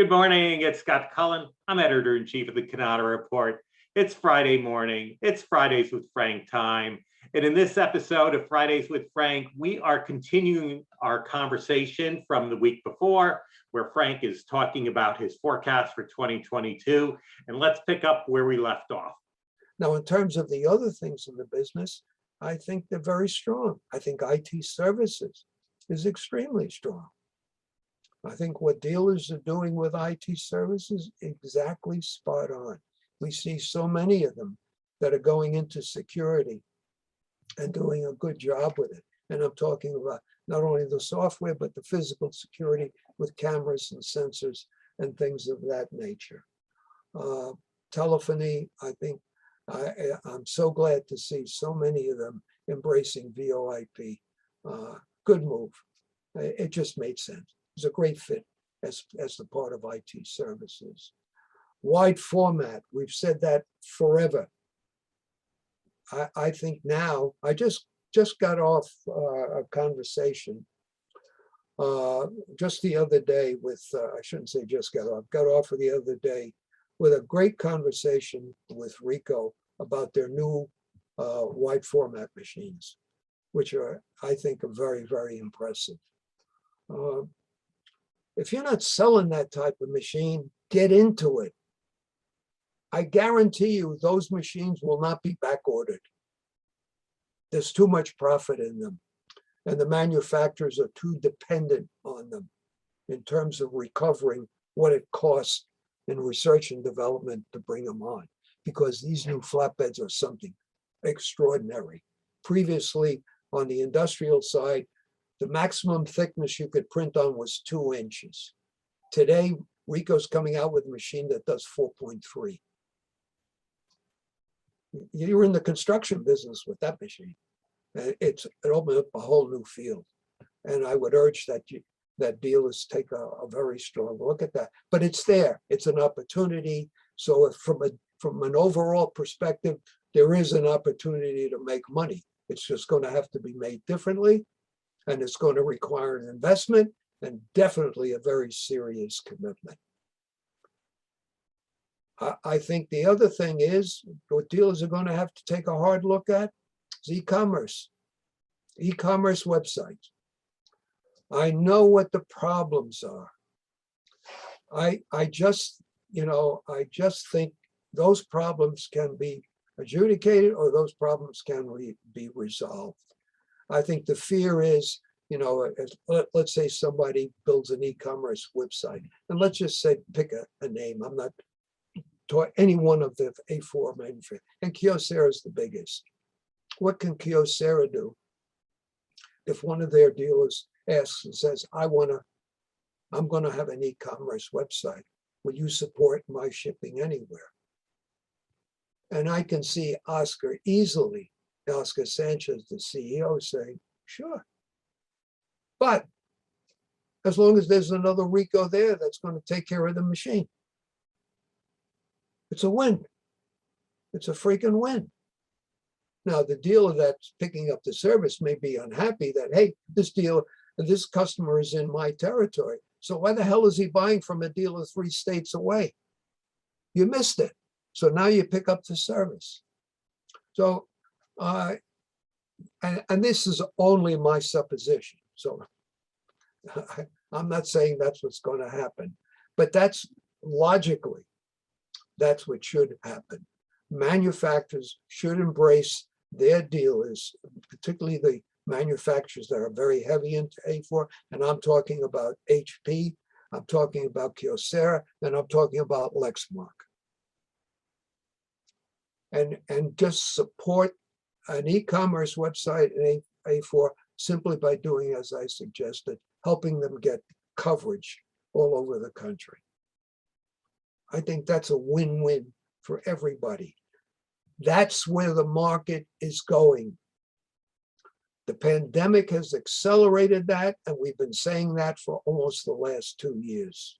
Good morning, it's Scott Cullen. I'm Editor-in-Chief of the Cannata Report. It's Friday morning. It's Fridays with Frank time. And in this episode of Fridays with Frank, we are continuing our conversation from the week before, where Frank is talking about his forecast for 2022. And let's pick up where we left off. Now, in terms of the other things in the business, I think they're very strong. I think IT services is extremely strong. I think what dealers are doing with IT services is exactly spot on. We see so many of them that are going into security and doing a good job with it. And I'm talking about not only the software, but the physical security with cameras and sensors and things of that nature. Telephony, I think I'm so glad to see so many of them embracing VoIP. Good move. It just made sense. It's a great fit as the part of IT services. Wide format, we've said that forever. I think now, I just got off a conversation just the other day with, I shouldn't say just got off the other day with a great conversation with Ricoh about their new wide format machines, which are, I think, are very, very impressive. If you're not selling that type of machine, get into it. I guarantee you those machines will not be back ordered. There's too much profit in them, and the manufacturers are too dependent on them in terms of recovering what it costs in research and development to bring them on, because these new flatbeds are something extraordinary. Previously, on the industrial side, the maximum thickness you could print on was 2 inches. Today, Ricoh's coming out with a machine that does 4.3. You're in the construction business with that machine. It opened up a whole new field. And I would urge that dealers take a very strong look at that. But it's there. It's an opportunity. So if from an overall perspective, there is an opportunity to make money. It's just going to have to be made differently. And it's going to require an investment and definitely a very serious commitment. I think the other thing is what dealers are going to have to take a hard look at is e-commerce websites. I know what the problems are. I just think those problems can be adjudicated or those problems can be resolved. I think the fear is, let's say somebody builds an e-commerce website, and let's just say, pick a name. I'm not talking any one of the A4 manufacturers, and Kyocera is the biggest. What can Kyocera do if one of their dealers asks and says, I'm going to have an e-commerce website. Will you support my shipping anywhere? And I can see Oscar Sanchez, the CEO, saying, sure. But as long as there's another Ricoh there that's going to take care of the machine, it's a win. It's a freaking win. Now, the dealer that's picking up the service may be unhappy that, hey, this customer is in my territory. So why the hell is he buying from a dealer 3 states away? You missed it. So now you pick up the service. So, and this is only my supposition. So I'm not saying that's what's going to happen, but that's logically, that's what should happen. Manufacturers should embrace their dealers, particularly the manufacturers that are very heavy into A4. And I'm talking about HP, I'm talking about Kyocera, and I'm talking about Lexmark. And just support an e-commerce website in A4 simply by doing as I suggested, helping them get coverage all over the country. I think that's a win-win for everybody. That's where the market is going. The pandemic has accelerated that, and we've been saying that for almost the last 2 years.